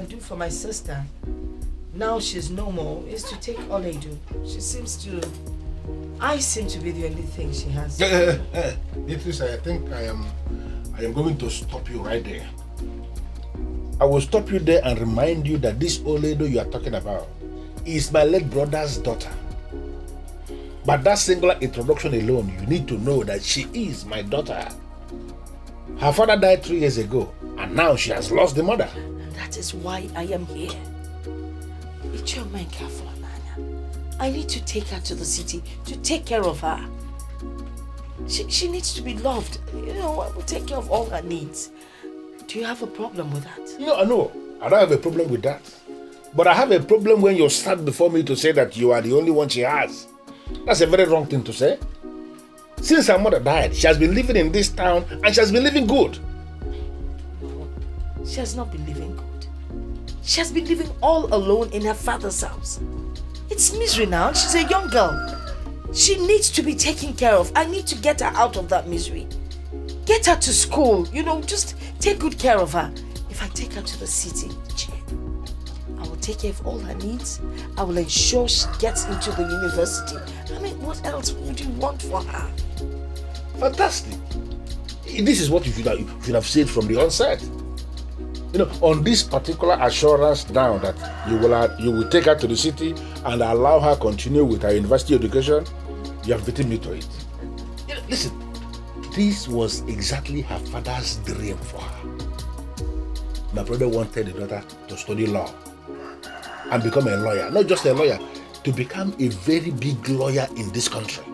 can do for my sister, now she's no more, is to take Oledu. I seem to be the only thing she has. Beatrice, I think I am going to stop you right there. I will stop you there and remind you that this Oledu you are talking about is my late brother's daughter. But that singular introduction alone, you need to know that she is my daughter. Her father died 3 years ago, and now she has lost the mother. And that is why I am here. It's your mind careful, Amanda. I need to take her to the city to take care of her. She needs to be loved. You know, I will take care of all her needs. Do you have a problem with that? No, I don't have a problem with that. But I have a problem when you stand before me to say that you are the only one she has. That's a very wrong thing to say. Since her mother died, she has been living in this town and she has been living good. No, she has not been living good. She has been living all alone in her father's house. It's misery now. She's a young girl. She needs to be taken care of. I need to get her out of that misery. Get her to school. Just take good care of her. If I take her to the city, I will take care of all her needs. I will ensure she gets into the university. I mean, what else would you want for her? Fantastic. This is what you should have said from the onset. On this particular assurance now that you will take her to the city and allow her continue with her university education, you have beaten me to it. Listen, this was exactly her father's dream for her. My brother wanted the daughter to study law and become a lawyer. Not just a lawyer, to become a very big lawyer in this country.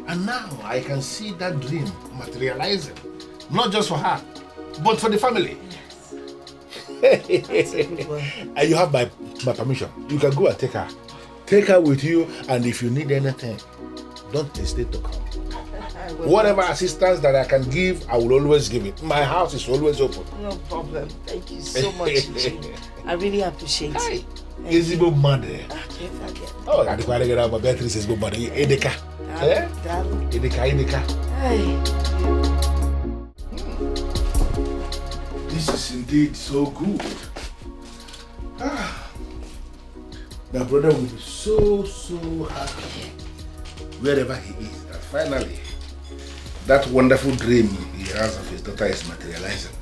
And now I can see that dream materializing, not just for her, but for the family. Yes. That's a good one. And you have my permission. You can go and take her. Take her with you, and if you need anything, don't hesitate to come. Whatever assistance that I can give, I will always give it. My house is always open. No problem. Thank you so much, Jane. I really appreciate it. Is it mad? Okay, forget. Oh, I can't get out my Beatrice is good, but Edeka. Edeka. Hey. This is indeed so good. My brother will be so happy wherever he is that finally that wonderful dream he has of his daughter is materializing.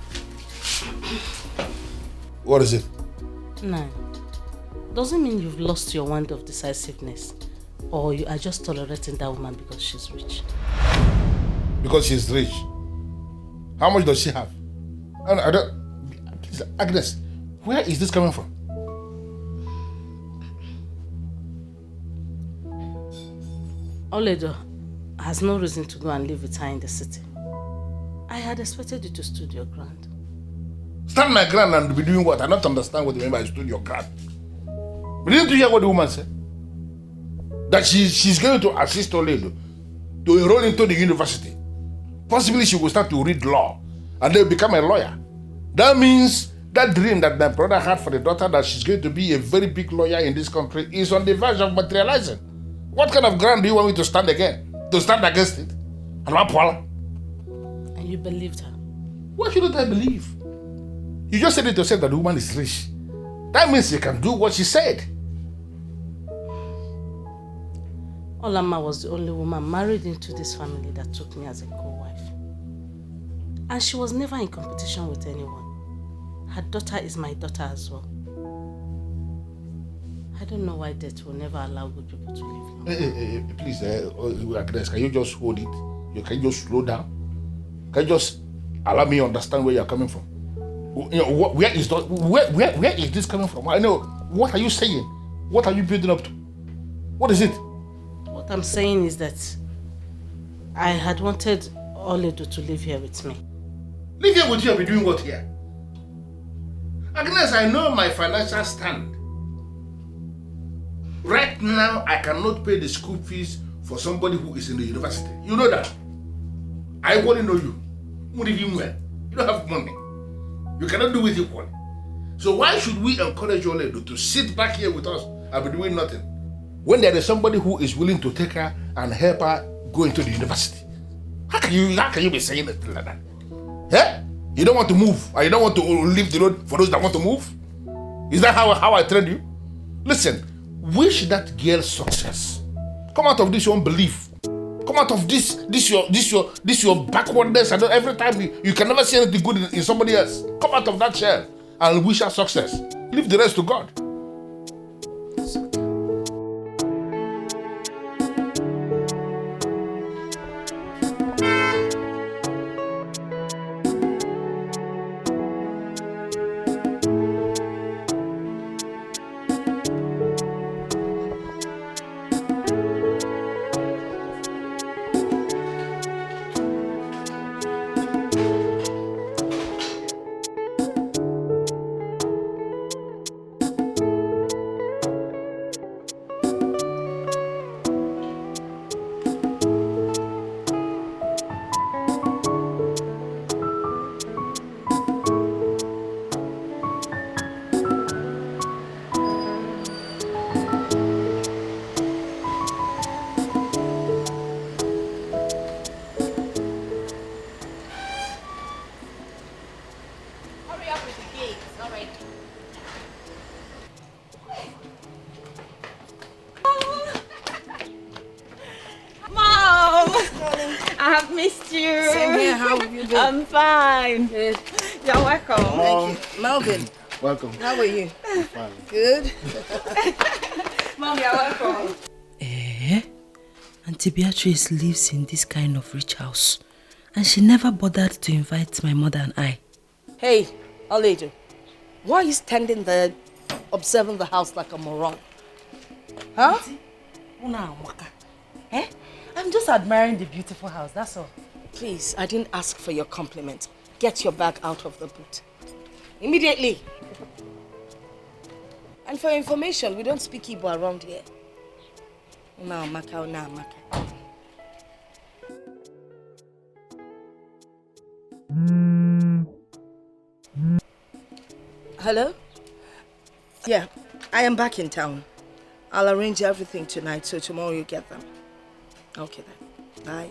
What is it? No. Doesn't mean you've lost your wand of decisiveness, or you are just tolerating that woman because she's rich. Because she's rich. How much does she have? I don't. Please, Agnes, where is this coming from? Oledo has no reason to go and live with her in the city. I had expected you to stood your ground. Stand my ground and be doing what? I don't understand what you mean by stood your ground. But didn't you hear what the woman said? That she's going to assist Oledo to enroll into the university. Possibly she will start to read law and then become a lawyer. That means that dream that my brother had for the daughter that she's going to be a very big lawyer in this country is on the verge of materializing. What kind of ground do you want me to stand again? To stand against it? And you believed her? Why shouldn't I believe? You just said it yourself that the woman is rich. That means you can do what she said. Olama was the only woman married into this family that took me as a co-wife. And she was never in competition with anyone. Her daughter is my daughter as well. I don't know why death will never allow good people to live. Please, Agnes, can you just hold it? Can you just slow down? Can you just allow me to understand where you're coming from? Where is this coming from? I know. What are you saying? What are you building up to? What is it? What I'm saying is that I had wanted Oledo to live here with me. Live here with you and be doing what here? Agnes, I know my financial stand. Right now, I cannot pay the school fees for somebody who is in the university. You know that. I only know you. You don't have money. You cannot do it equally. So why should we encourage Oledo to sit back here with us and be doing nothing when there is somebody who is willing to take her and help her go into the university? How can you be saying it like that? Eh? You don't want to move, and you don't want to leave the road for those that want to move? Is that how I trained you? Listen, wish that girl success. Come out of this your unbelief. Come out of this your backwardness, and every time you can never see anything good in somebody else. Come out of that shell and wish her success. Leave the rest to God. I'm fine. Good. You're welcome. Thank you. Melvin. Welcome. How are you? I'm fine. Good. Mom, you're welcome. Auntie Beatrice lives in this kind of rich house, and she never bothered to invite my mother and I. Hey, Alejo, why are you standing there observing the house like a moron? Huh? I'm just admiring the beautiful house, that's all. Please, I didn't ask for your compliment. Get your bag out of the boot. Immediately. And for information, we don't speak Igbo around here. Now, Maka, now, Maka. Hello? Yeah, I am back in town. I'll arrange everything tonight, so tomorrow you get them. Okay then. Bye.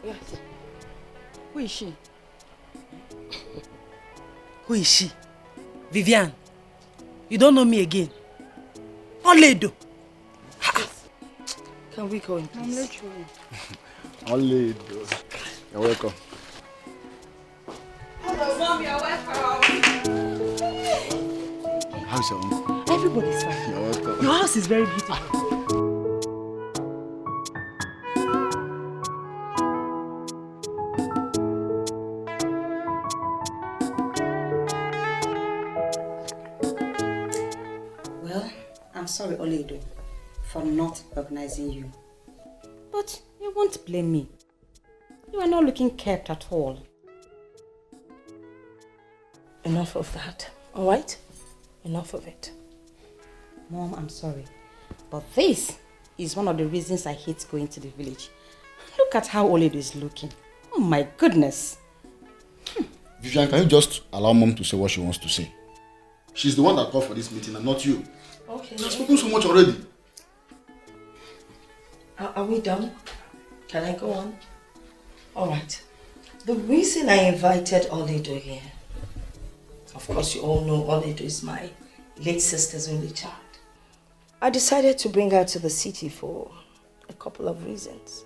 Yes. Who is she? Who is she? Vivian. You don't know me again. Oledo. Can we go in, please? Oledo. You're welcome. Hello, Mom, you're welcome. How's your uncle? Everybody's fine. You're welcome. Your house is very beautiful. I'm sorry, Oledo, for not recognizing you. But you won't blame me. You are not looking kept at all. Enough of that, all right? Enough of it. Mom, I'm sorry. But this is one of the reasons I hate going to the village. Look at how Oledo is looking. Oh my goodness. Vivian, can you just allow Mom to say what she wants to say? She's the one that called for this meeting and not you. Okay. You've spoken so much already. Are we done? Can I go on? All right. The reason I invited Oledo here, of course you all know Oledo is my late sister's only child. I decided to bring her to the city for a couple of reasons.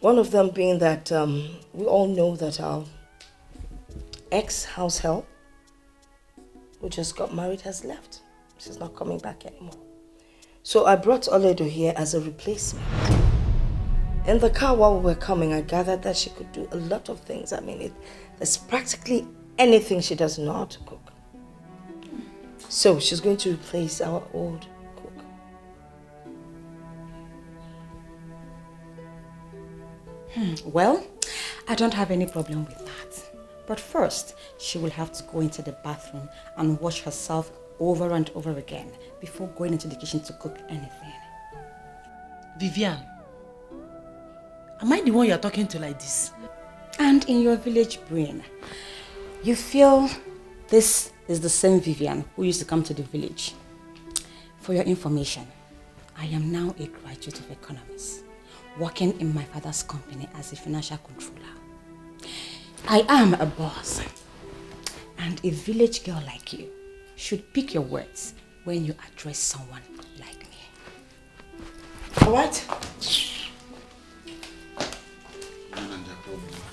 One of them being that we all know that our ex-house help, who just got married, has left. She's not coming back anymore. So I brought Oledo here as a replacement. In the car while we were coming, I gathered that she could do a lot of things. I mean, there's practically anything she doesn't know how to cook. So she's going to replace our old cook. Well, I don't have any problem with that. But first, she will have to go into the bathroom and wash herself over and over again before going into the kitchen to cook anything. Vivian, am I the one you're talking to like this? And in your village brain, you feel this is the same Vivian who used to come to the village. For your information, I am now a graduate of economics, working in my father's company as a financial controller. I am a boss. And a village girl like you should pick your words when you address someone like me. Alright?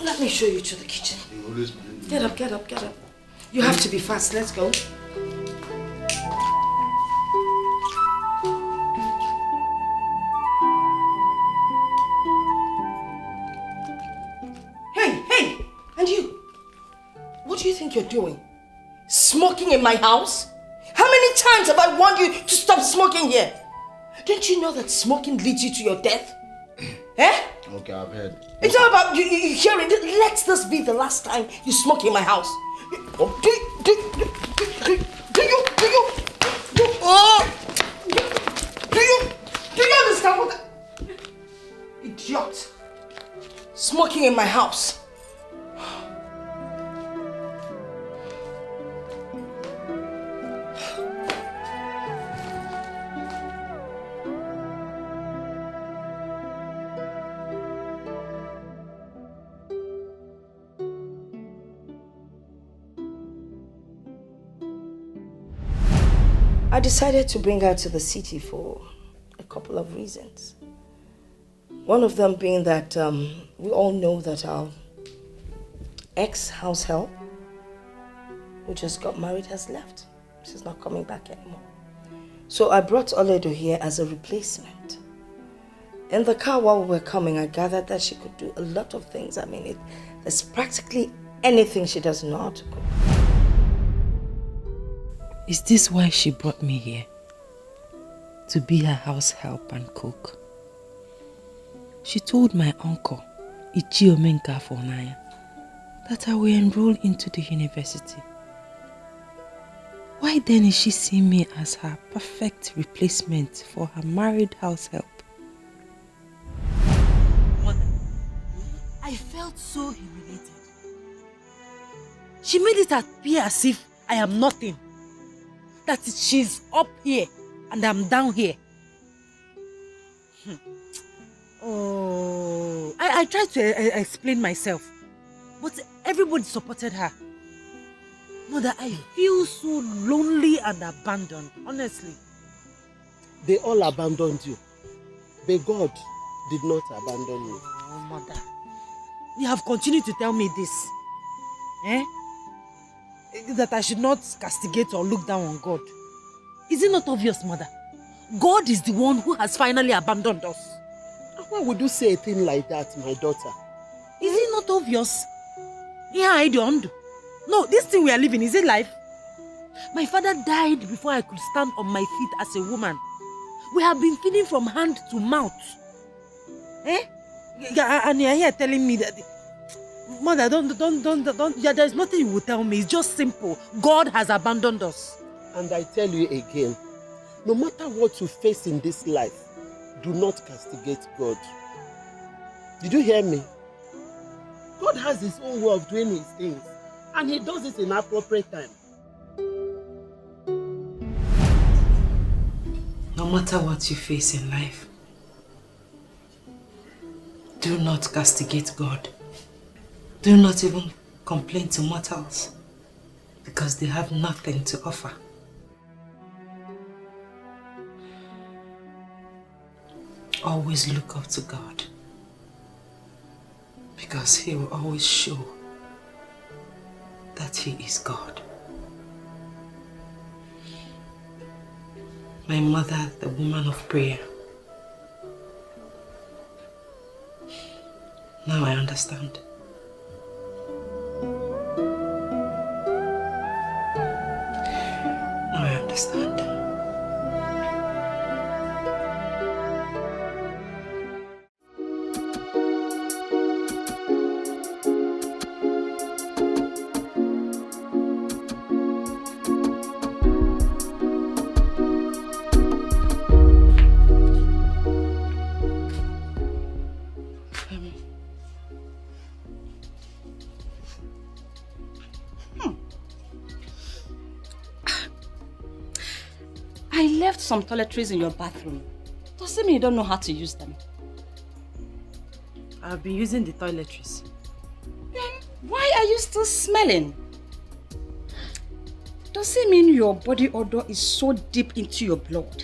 Let me show you to the kitchen. Get up, get up, get up. You have to be fast. Let's go. Hey, and you? What do you think you're doing? Smoking in my house? How many times have I warned you to stop smoking here? Don't you know that smoking leads you to your death? Eh? Okay, I've heard. It's all about you hearing. Let this be the last time you smoke in my house. Do you understand what? Idiot! Smoking in my house. I decided to bring her to the city for a couple of reasons. One of them being that we all know that our ex-house help, who just got married, has left. She's not coming back anymore. So I brought Oledo here as a replacement. In the car while we were coming, I gathered that she could do a lot of things. I mean, there's practically anything she does not cook. Is this why she brought me here? To be her house help and cook? She told my uncle, Ichiomenka Fonaya, that I will enroll into the university. Why then is she seeing me as her perfect replacement for her married house help? Mother, I felt so humiliated. She made it appear as if I am nothing. That she's up here and I'm down here. Oh, I tried to explain myself, but everybody supported her. Mother, I feel so lonely and abandoned, honestly. They all abandoned you, but God did not abandon you. Oh, Mother, you have continued to tell me this. Eh? That I should not castigate or look down on God. Is it not obvious, Mother? God is the one who has finally abandoned us. Why would you say a thing like that, my daughter? Is it not obvious? Yeah, I don't. No, this thing we are living, is it life? My father died before I could stand on my feet as a woman. We have been feeding from hand to mouth. Eh? And you're here telling me that... Mother, don't. Yeah, there's nothing you will tell me. It's just simple. God has abandoned us. And I tell you again, no matter what you face in this life, do not castigate God. Did you hear me? God has his own way of doing his things, and he does it in appropriate time. No matter what you face in life, do not castigate God. Do not even complain to mortals, because they have nothing to offer. Always look up to God, because he will always show that he is God. My mother, the woman of prayer. Now I understand. Now I understand. Some toiletries in your bathroom. Doesn't mean you don't know how to use them. I've been using the toiletries. Then Why are you still smelling? Does it mean your body odor is so deep into your blood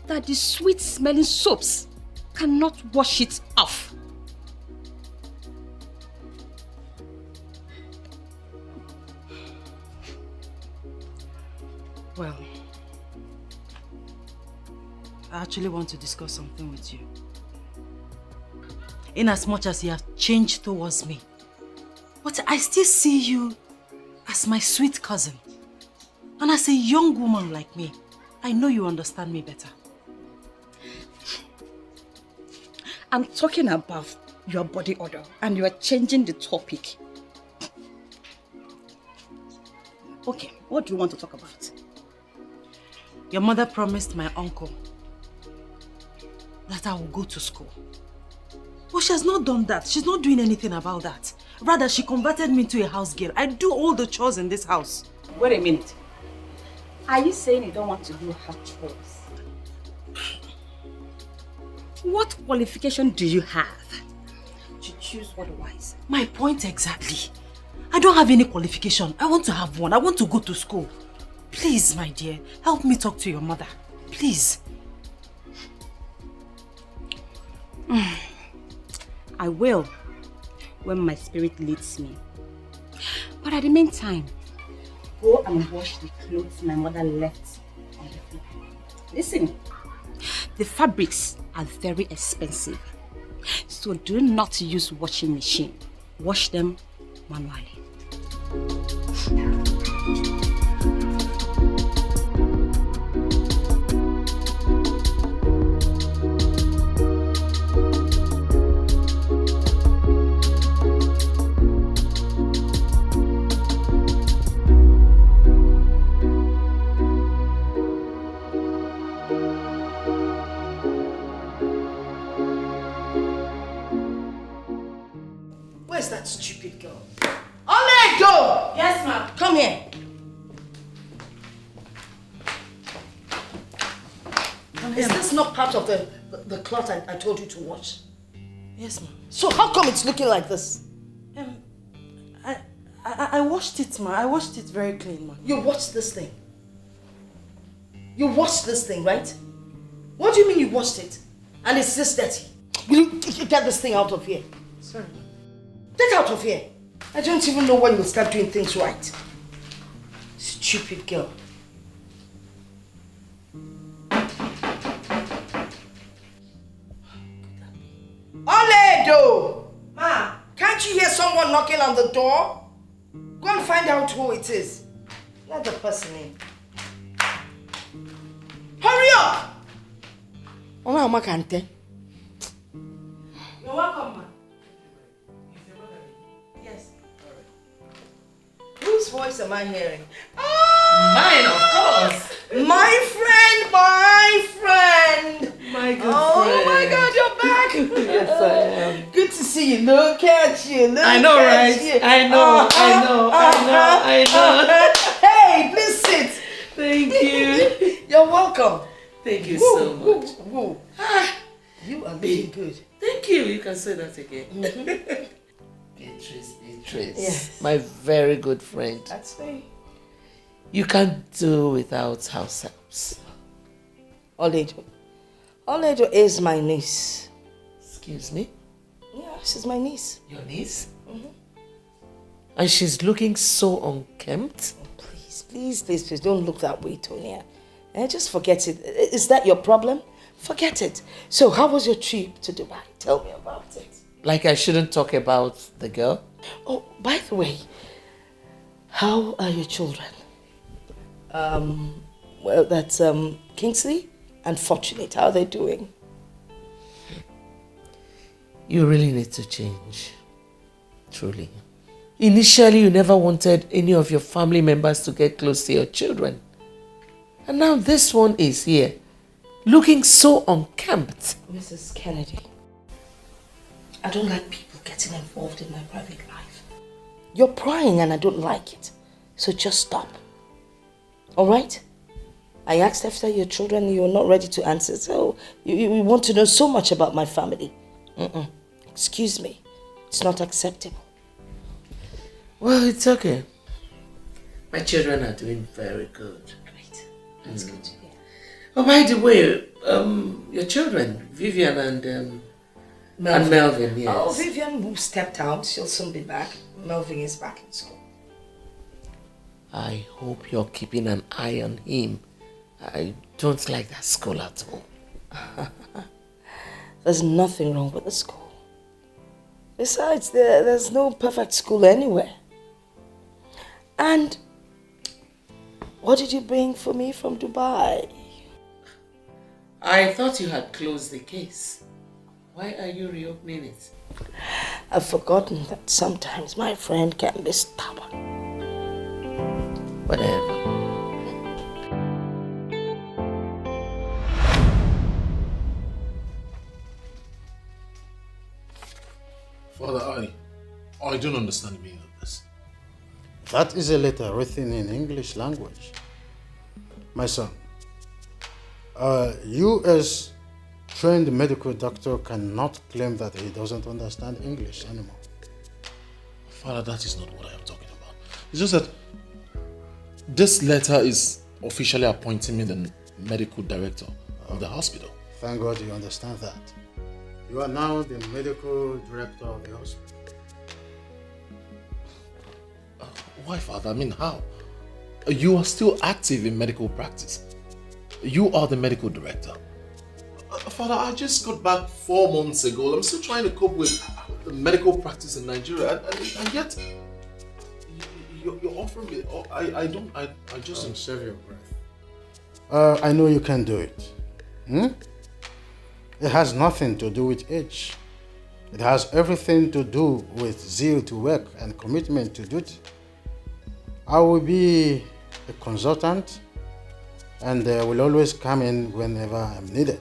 that the sweet smelling soaps cannot wash it off? Well, I actually want to discuss something with you. In as much as you have changed towards me, but I still see you as my sweet cousin. And as a young woman like me, I know you understand me better. I'm talking about your body odor and you are changing the topic. Okay, what do you want to talk about? Your mother promised my uncle that I will go to school. But she has not done that. She's not doing anything about that. Rather, she converted me into a house girl. I do all the chores in this house. Wait a minute. Are you saying you don't want to do house chores? What qualification do you have to choose otherwise? My point exactly. I don't have any qualification. I want to have one. I want to go to school. Please, my dear, help me talk to your mother. Please. I will, when my spirit leads me. But at the meantime, go and wash the clothes my mother left on the floor. Listen, the fabrics are very expensive, so do not use washing machine. Wash them manually. Where's that stupid girl? Ini Edo! Yes, ma'am. Come here. Is this not part of the cloth I told you to wash? Yes, ma'am. So how come it's looking like this? I washed it, ma. I washed it very clean, ma. You washed this thing? You washed this thing, right? What do you mean you washed it? And it's this dirty? Will you get this thing out of here? Sorry. Get out of here. I don't even know when you'll start doing things right. Stupid girl. Ini Edo! Ma, can't you hear someone knocking on the door? Go and find out who it is. Let the person in. Hurry up! You're welcome, ma. Yes. Whose voice am I hearing? Mine, of course. My friend, my friend. My good Oh friend. my God, you're back. Yes, I am. Good to see you. Look at you. Look I know, at right? you. I know, I know. Hey, please sit. Thank you. You're welcome. Thank you so much. Woo. You are looking good. Thank you. You can say that again. Beatrice, Yes. my very good friend. That's me. You can't do without house helps. Ini Edo is my niece. Excuse me? Yeah, she's my niece. Your niece? And she's looking so unkempt. Oh, please, don't look that way, Tonya. Just forget it. Is that your problem? Forget it. So, how was your trip to Dubai? Tell me about it. Like I shouldn't talk about the girl? Oh, by the way, how are your children? Well, that's Kingsley and Fortunate. How are they doing? You really need to change. Truly. Initially, you never wanted any of your family members to get close to your children. And now this one is here, looking so unkempt. Mrs. Kennedy, I don't like people getting involved in my private life. You're prying and I don't like it. So just stop. All right? I asked after your children, you're not ready to answer. So you want to know so much about my family. Excuse me. It's not acceptable. Well, it's okay. My children are doing very good. Great. That's good to hear. Oh, by the way, your children, Vivian and Melvin, yes. Oh, Vivian who stepped out. She'll soon be back. Melvin is back in school. I hope you're keeping an eye on him. I don't like that school at all. There's nothing wrong with the school. Besides, there's no perfect school anywhere. And what did you bring for me from Dubai? I thought you had closed the case. Why are you reopening it? I've forgotten that sometimes my friend can be stubborn. Whatever. Father, I don't understand the meaning of this. That is a letter written in English language. My son, you as trained medical doctor cannot claim that he doesn't understand English anymore. Father, that is not what I am talking about. It's just that this letter is officially appointing me the medical director of the hospital. Thank God you understand that. You are now the medical director of the hospital. Why, Father? I mean, how? You are still active in medical practice. You are the medical director. Father, I just got back 4 months ago. I'm still trying to cope with the medical practice in Nigeria, and yet you're offering me. I just don't save your breath. I know you can do it. It has nothing to do with age. It has everything to do with zeal to work and commitment to duty. I will be a consultant and will always come in whenever I'm needed.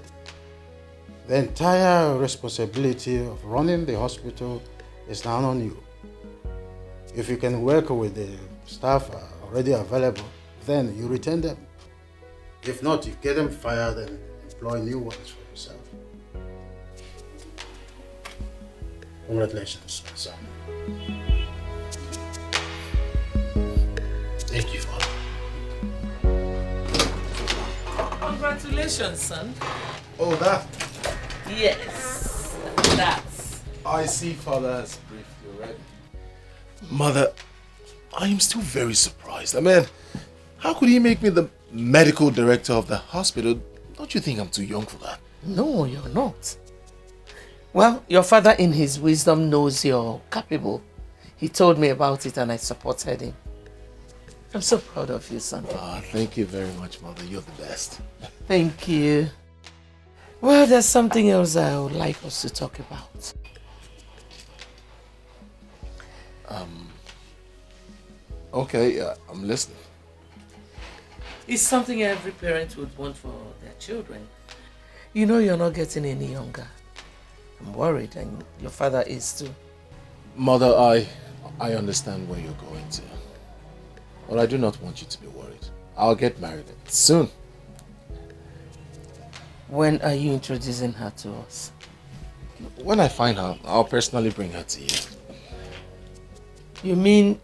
The entire responsibility of running the hospital is now on you. If you can work with the staff already available, then you retain them. If not, you get them fired and employ new ones for yourself. Congratulations, my son. Thank you, Father. Congratulations, son. Oh, that? Yes, that's. I see Father has briefed you already. Mother, I am still very surprised. I mean, how could he make me the medical director of the hospital? Don't you think I'm too young for that? No, you're not. Well, your father in his wisdom knows you're capable. He told me about it and I supported him. I'm so proud of you, son. Thank you very much, Mother. You're the best. Thank you. Well, there's something else I would like us to talk about. Okay, I'm listening. It's something every parent would want for their children. You know you're not getting any younger. I'm worried, and your father is too. Mother, I understand where you're going to. But I do not want you to be worried. I'll get married soon. When are you introducing her to us? When I find her, I'll personally bring her to you. You mean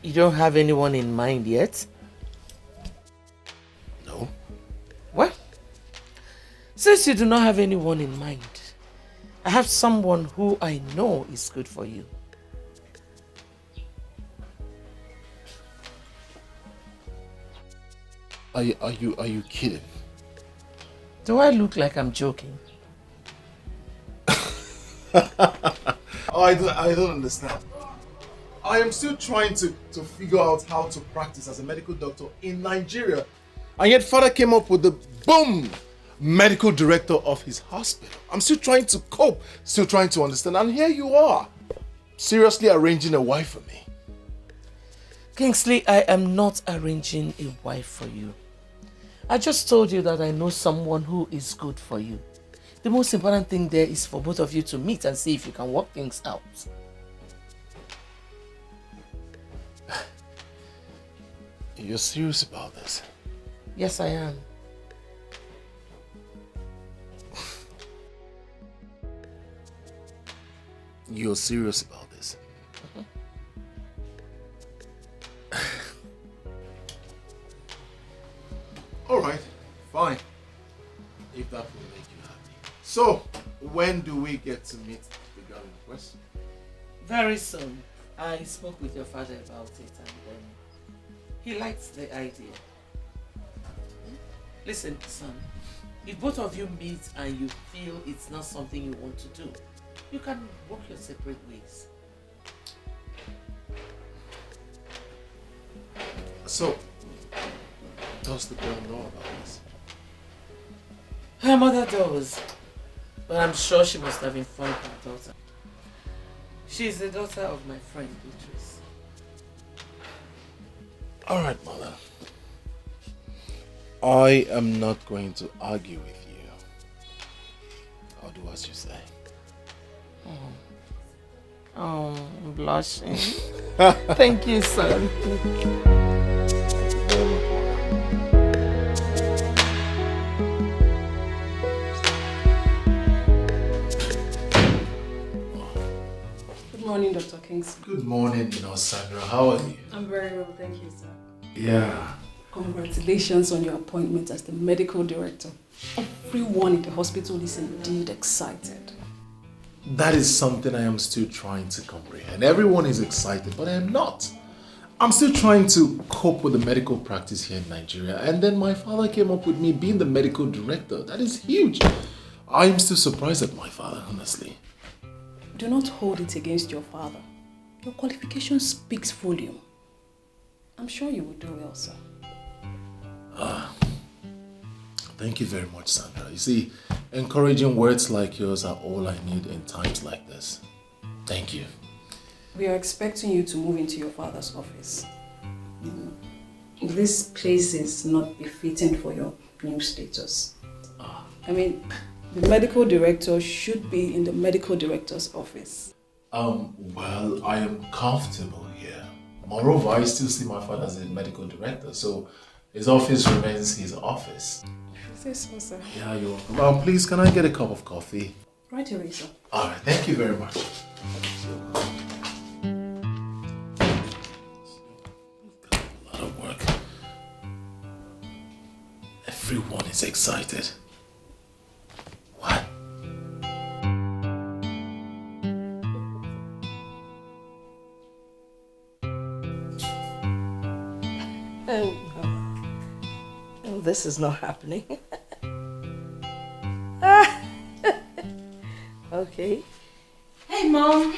you don't have anyone in mind yet? No. Well, since you do not have anyone in mind, I have someone who I know is good for you. Are you kidding? Do I look like I'm joking? I don't understand. I am still trying to figure out how to practice as a medical doctor in Nigeria. And yet Father came up with the boom medical director of his hospital. I'm still trying to cope, still trying to understand. And here you are, seriously arranging a wife for me. Kingsley, I am not arranging a wife for you. I just told you that I know someone who is good for you. The most important thing there is for both of you to meet and see if you can work things out. You're serious about this? Yes, I am. You're serious about this? So, when do we get to meet the girl in question? Very soon. I spoke with your father about it and he likes the idea. Listen, son, if both of you meet and you feel it's not something you want to do, you can walk your separate ways. So, does the girl know about this? Her mother does, but I'm sure she must have informed her daughter. She's the daughter of my friend Beatrice. Alright, mother. I am not going to argue with you. I'll do as you say. Oh, I'm blushing. Thank you, son. Good morning, Dr. Kingsley. Good morning, Sandra. How are you? I'm very well, thank you, sir. Yeah. Congratulations on your appointment as the medical director. Everyone in the hospital is indeed excited. That is something I am still trying to comprehend. Everyone is excited, but I am not. I'm still trying to cope with the medical practice here in Nigeria. And then my father came up with me being the medical director. That is huge. I am still surprised at my father, honestly. Do not hold it against your father. Your qualification speaks volume. I'm sure you will do well, sir. Thank you very much, Sandra. You see, encouraging words like yours are all I need in times like this. Thank you. We are expecting you to move into your father's office. This place is not befitting for your new status. I mean, the medical director should be in the medical director's office. Well, I am comfortable here. Moreover, I still see my father as a medical director, so his office remains his office. Yes, sir. Yeah, you're welcome. Please, can I get a cup of coffee? Right away, sir. Alright, thank you very much. A lot of work. Everyone is excited. What? Oh, this is not happening. Okay. Hey, Mom.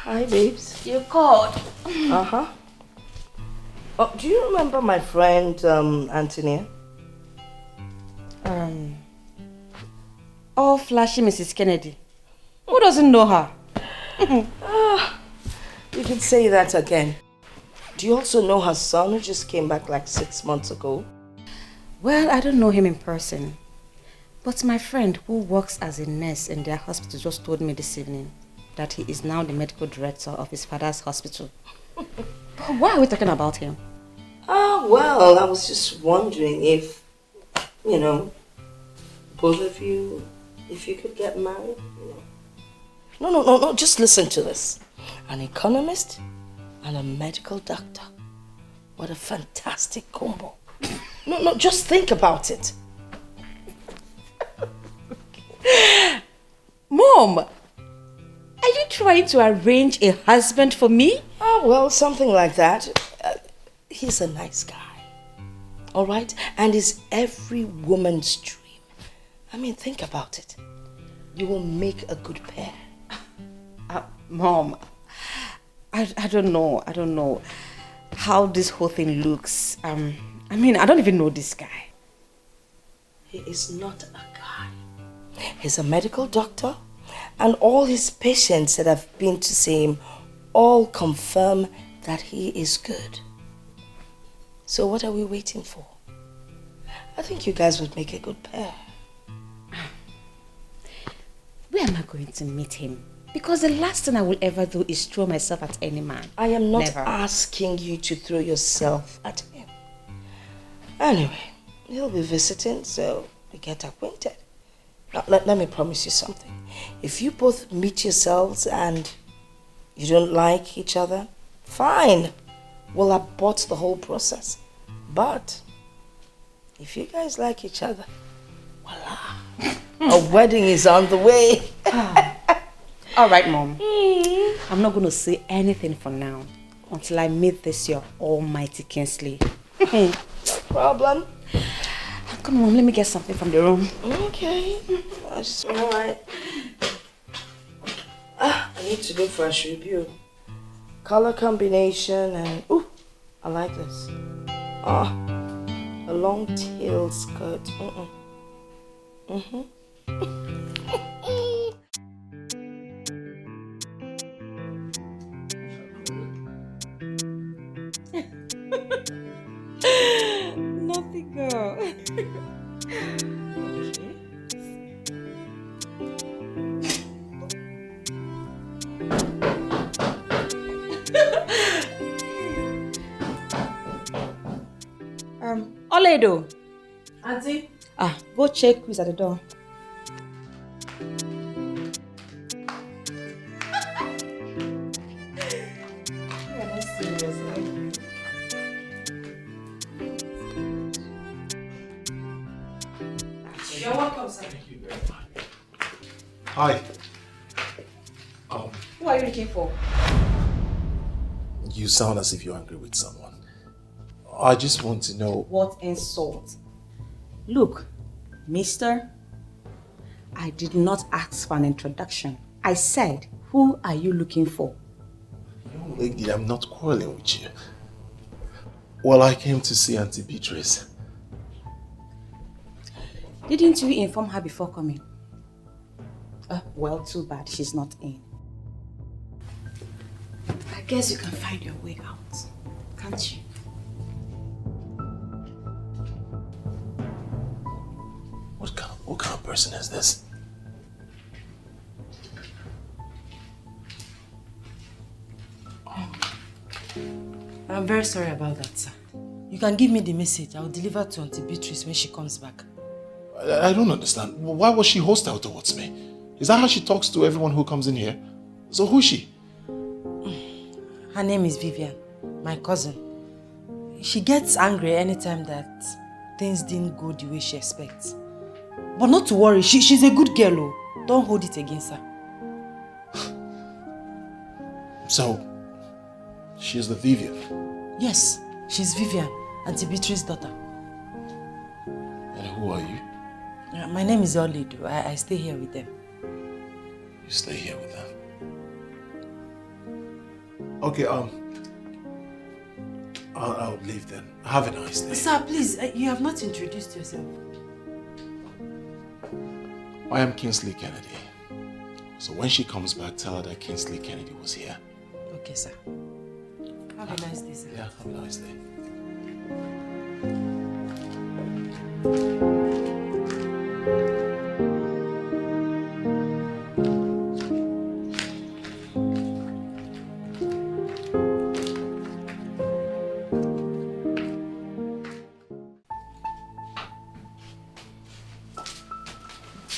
Hi, babes. You called. Uh-huh. Oh, do you remember my friend, Antonia? Oh, flashy Mrs. Kennedy. Who doesn't know her? You can say that again. Do you also know her son who just came back like 6 months ago? Well, I don't know him in person. But my friend who works as a nurse in their hospital just told me this evening that he is now the medical director of his father's hospital. But why are we talking about him? Well, I was just wondering if, both of you, if you could get married. No, just listen to this. An economist and a medical doctor. What a fantastic combo. No, just think about it. Mom, are you trying to arrange a husband for me? Well, something like that. He's a nice guy. All right? And is every woman's dream. I mean, think about it. You will make a good pair. Mom, I don't know how this whole thing looks. I don't even know this guy. He is not a guy. He's a medical doctor, and all his patients that have been to see him all confirm that he is good. So what are we waiting for? I think you guys would make a good pair. Where am I going to meet him? Because the last thing I will ever do is throw myself at any man. I am not Never. asking you to throw yourself at him. Anyway, he'll be visiting, so we get acquainted. Now, let me promise you something. If you both meet yourselves and you don't like each other, fine. We'll abort the whole process. But if you guys like each other, voila. A wedding is on the way. All right, Mom. I'm not going to say anything for now until I meet this your almighty Kingsley. Problem? Come on, Mom, let me get something from the room. Okay. Alright. I need to look for a review. Color combination and... Ooh, I like this. A long tail skirt. Nothing, girl. Oledo. Auntie? Go check who's at the door. You're welcome, sir. Thank you very much. Hi. Who are you looking for? You sound as if you're angry with someone. I just want to know... What insult? Look, mister, I did not ask for an introduction. I said, who are you looking for? Young lady, I'm not quarreling with you. Well, I came to see Auntie Beatrice. Didn't you inform her before coming? Well, too bad she's not in. I guess you can find your way out, can't you? What kind of person is this? I'm very sorry about that, sir. You can give me the message. I'll deliver to Auntie Beatrice when she comes back. I don't understand. Why was she hostile towards me? Is that how she talks to everyone who comes in here? So who is she? Her name is Vivian, my cousin. She gets angry anytime that things didn't go the way she expects. But not to worry, she's a good girl. Oh. Don't hold it against her. So, she's the Vivian? Yes, she's Vivian, Auntie Beatrice's daughter. And who are you? My name is Oledo. I stay here with them. You stay here with them? Okay, I'll leave then. Have a nice day. Sir, please, you have not introduced yourself. I am Kingsley Kennedy. So when she comes back, tell her that Kingsley Kennedy was here. Okay, sir. Have a nice day, sir. Yeah, have a nice day.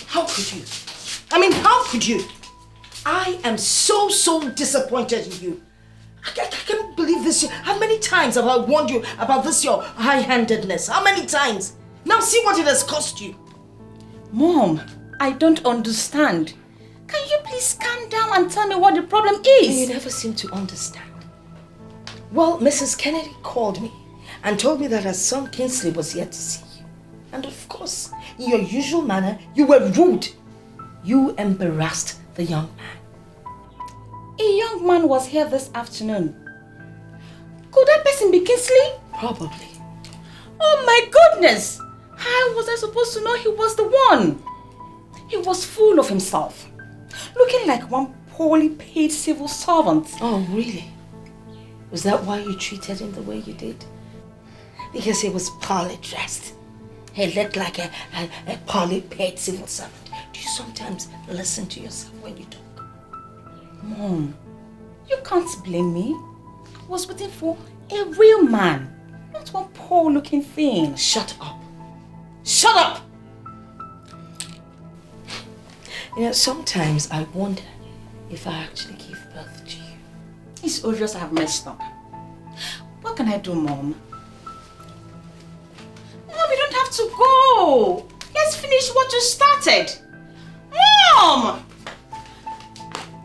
How could you? I mean, how could you? I am so disappointed in you. I can't believe this. How many times have I warned you about this, your high-handedness? How many times? Now see what it has cost you. Mom, I don't understand. Can you please calm down and tell me what the problem is? You never seem to understand. Well, Mrs. Kennedy called me and told me that her son Kingsley was here to see you. And of course, in your usual manner, you were rude. You embarrassed the young man. A young man was here this afternoon. Could that person be Kingsley? Probably. Oh my goodness! How was I supposed to know he was the one? He was full of himself, looking like one poorly paid civil servant. Oh, really? Was that why you treated him the way you did? Because he was poorly dressed. He looked like a poorly paid civil servant. Do you sometimes listen to yourself when you talk? Mom, you can't blame me. I was waiting for a real man, not one poor-looking thing. Shut up. Shut up! You know, sometimes I wonder if I actually gave birth to you. It's obvious I have messed up. What can I do, Mom? Mom, you don't have to go. Let's finish what you started. Mom!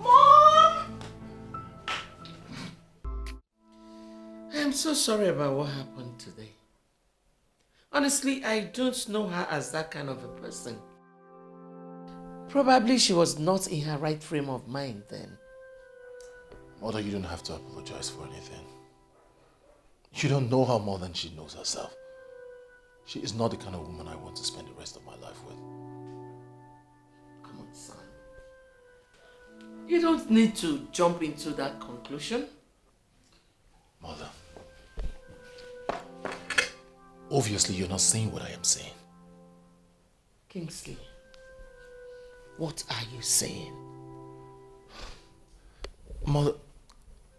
Mom! I'm so sorry about what happened today. Honestly, I don't know her as that kind of a person. Probably she was not in her right frame of mind then. Mother, you don't have to apologize for anything. You don't know her more than she knows herself. She is not the kind of woman I want to spend the rest of my life with. Come on, son. You don't need to jump into that conclusion. Mother, obviously you're not saying what I am saying. Kingsley, what are you saying? Mother,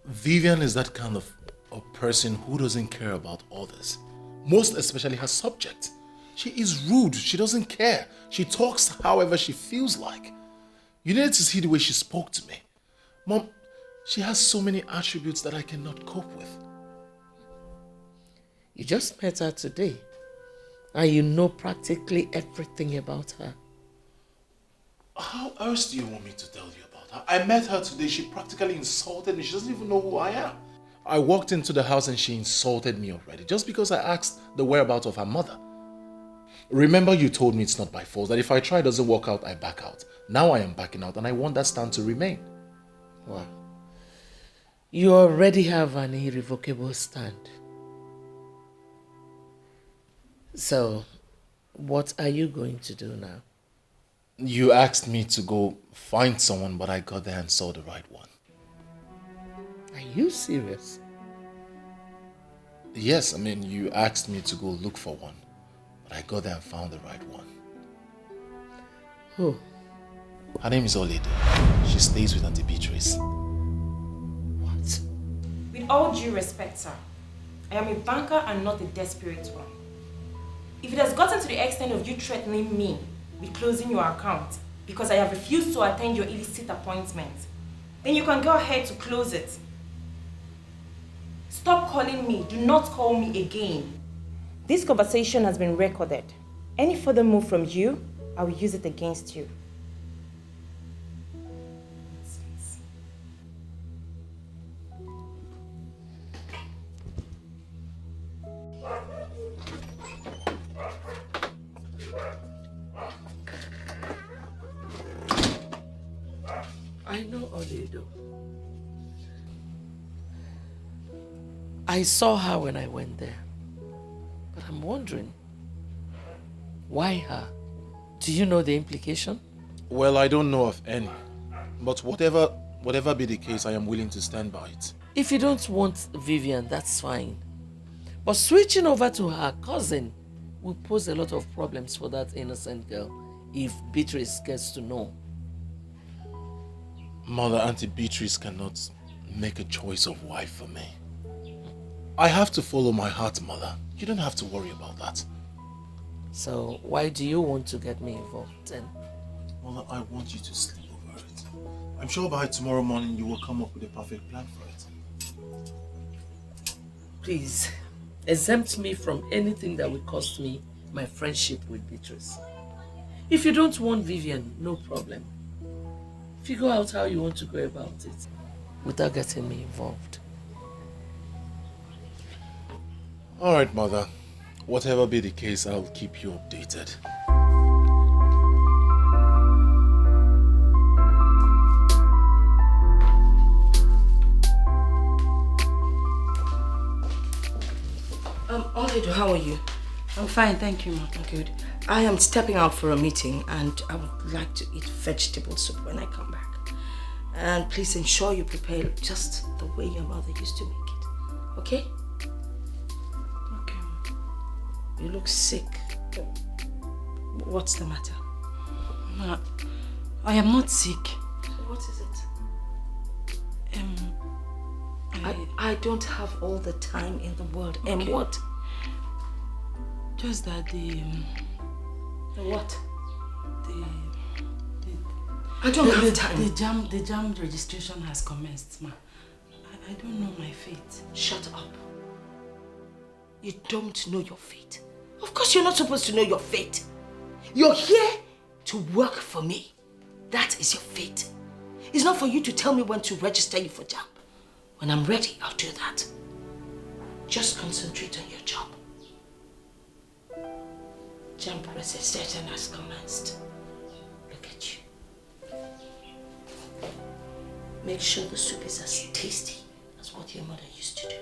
Vivian is that kind of a person who doesn't care about others. Most especially her subject. She is rude. She doesn't care. She talks however she feels like. You needed to see the way she spoke to me. Mom, she has so many attributes that I cannot cope with. You just met her today, and you know practically everything about her. How else do you want me to tell you about her? I met her today. She practically insulted me. She doesn't even know who I am. I walked into the house and she insulted me already just because I asked the whereabouts of her mother. Remember you told me it's not by force, that if I try it doesn't work out, I back out. Now I am backing out and I want that stand to remain. Wow. You already have an irrevocable stand. So, what are you going to do now? You asked me to go find someone, but I got there and saw the right one. Are you serious? Yes, I mean, you asked me to go look for one, but I got there and found the right one. Who? Her name is Oledo. She stays with Auntie Beatrice. What? With all due respect, sir, I am a banker and not a desperate one. If it has gotten to the extent of you threatening me with closing your account because I have refused to attend your illicit appointment, then you can go ahead to close it. Stop calling me. Do not call me again. This conversation has been recorded. Any further move from you, I will use it against you. I know Oledo. I saw her when I went there. But I'm wondering, why her? Do you know the implication? Well, I don't know of any. But whatever be the case, I am willing to stand by it. If you don't want Vivian, that's fine. But switching over to her cousin will pose a lot of problems for that innocent girl if Beatrice gets to know. Mother, Auntie Beatrice cannot make a choice of wife for me. I have to follow my heart, Mother. You don't have to worry about that. So why do you want to get me involved then? Mother, I want you to sleep over it. I'm sure by tomorrow morning you will come up with a perfect plan for it. Please, exempt me from anything that will cost me my friendship with Beatrice. If you don't want Vivian, no problem. Figure out how you want to go about it without getting me involved. Alright, Mother. Whatever be the case, I'll keep you updated. Oledo, how are you? I'm fine, thank you, Mom. Good. I am stepping out for a meeting and I would like to eat vegetable soup when I come back. And please ensure you prepare just the way your mother used to make it. Okay? Okay, Mom. You look sick. What's the matter? Ma, I am not sick. So what is it? I don't have all the time in the world. Okay. What? Just that The what? I don't have time. The jam registration has commenced, Ma. I don't know my fate. Shut up. You don't know your fate. Of course you're not supposed to know your fate. You're here to work for me. That is your fate. It's not for you to tell me when to register you for JAMB. When I'm ready, I'll do that. Just concentrate on your job. JAMB registration has commenced. Look at you. Make sure the soup is as tasty as what your mother used to do.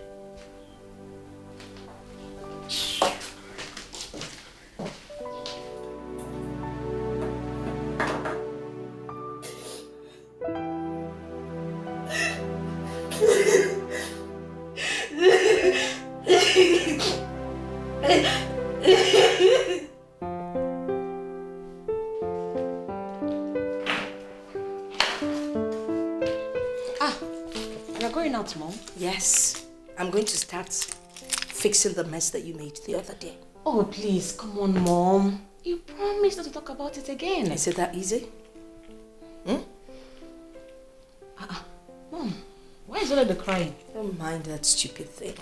You're going out, Mom? Yes, I'm going to start fixing the mess that you made the other day. Oh, please, come on, Mom. You promised not to talk about it again. Is it that easy? Mom, why is Olede crying? Don't mind that stupid thing.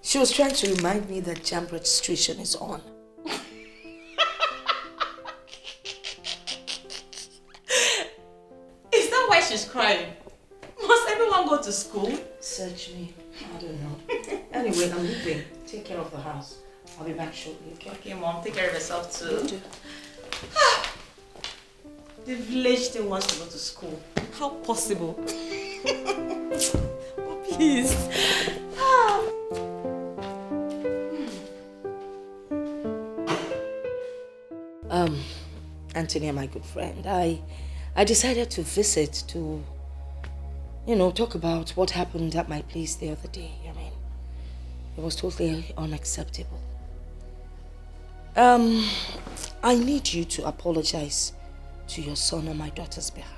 She was trying to remind me that JAMB registration is on. Is that why she's crying? Must everyone go to school? Search me. I don't know. Anyway, I'm leaving. Take care of the house. I'll be back shortly, okay? Okay, Mom, take care of yourself too. You too. The village still wants to go to school. How possible? Oh, please. Anthony, my good friend, I decided to visit to, talk about what happened at my place the other day. I mean, it was totally unacceptable. I need you to apologize to your son on my daughter's behalf.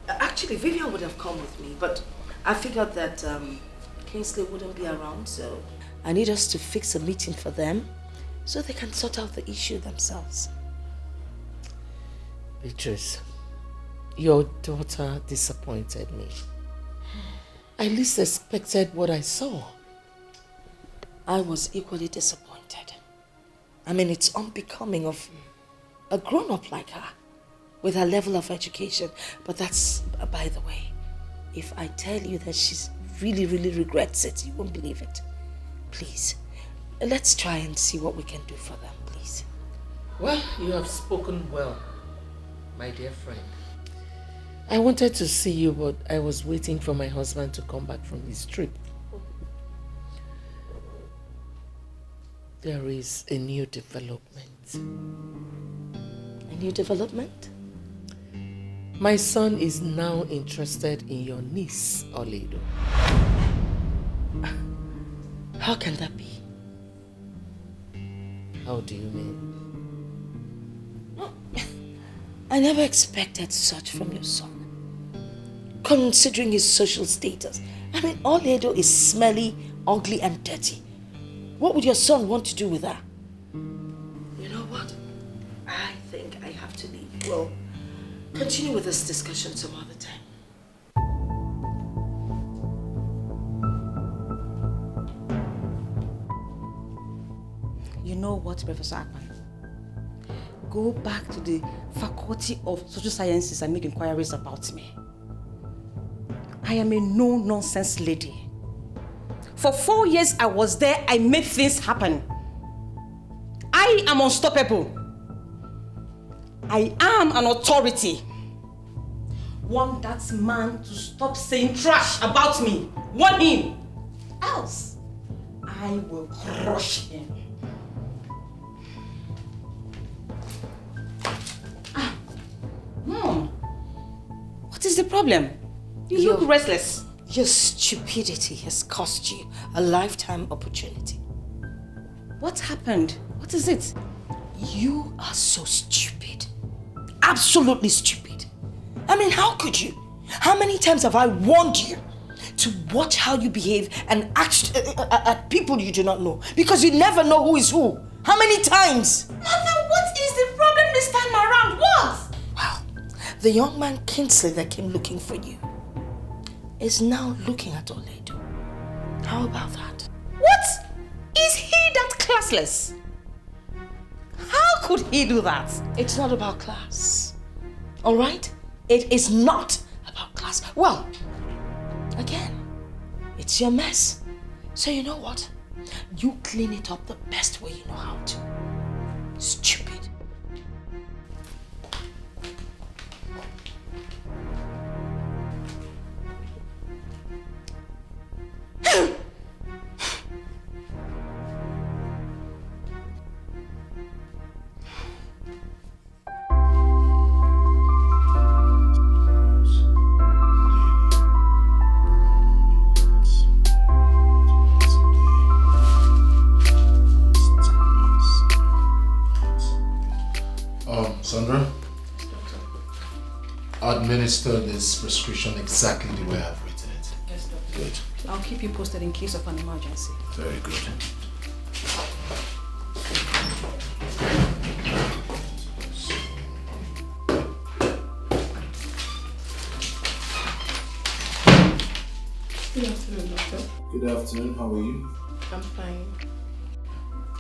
Actually, Vivian would have come with me, but I figured that Kingsley wouldn't be around, so I need us to fix a meeting for them so they can sort out the issue themselves. Beatrice, your daughter disappointed me. I least expected what I saw. I was equally disappointed. I mean, it's unbecoming of a grown-up like her with her level of education. But that's by the way. If I tell you that she's really, really regrets it, you won't believe it. Please, let's try and see what we can do for them, please. Well, you have spoken well, my dear friend. I wanted to see you, but I was waiting for my husband to come back from his trip. There is a new development. A new development? My son is now interested in your niece, Oledo. How can that be? How do you mean? I never expected such from your son. Considering his social status. I mean, Oledo is smelly, ugly, and dirty. What would your son want to do with her? You know what? I think I have to leave. We'll continue with this discussion some other time. You know what, Professor Akpan? Go back to the Faculty of Social Sciences and make inquiries about me. I am a no-nonsense lady. For 4 years I was there, I made things happen. I am unstoppable. I am an authority. Want that man to stop saying trash about me. Want him. Else, I will crush him. Mom, what is the problem? You look restless. Your stupidity has cost you a lifetime opportunity. What happened? What is it? You are so stupid. Absolutely stupid. I mean, how could you? How many times have I warned you to watch how you behave and act at people you do not know? Because you never know who is who. How many times? Mother, what is the problem this time around? What? Well, the young man Kingsley that came looking for you is now looking at Oledo. How about that? What? Is he that classless? How could he do that? It's not about class. All right? It is not about class. Well, again, it's your mess. So you know what? You clean it up the best way you know how to. Stupid. Sandra, administer this prescription exactly the way I've written it. Yes, doctor. Good. I'll keep you posted in case of an emergency. Very good. Good afternoon, doctor. Good afternoon, how are you? I'm fine.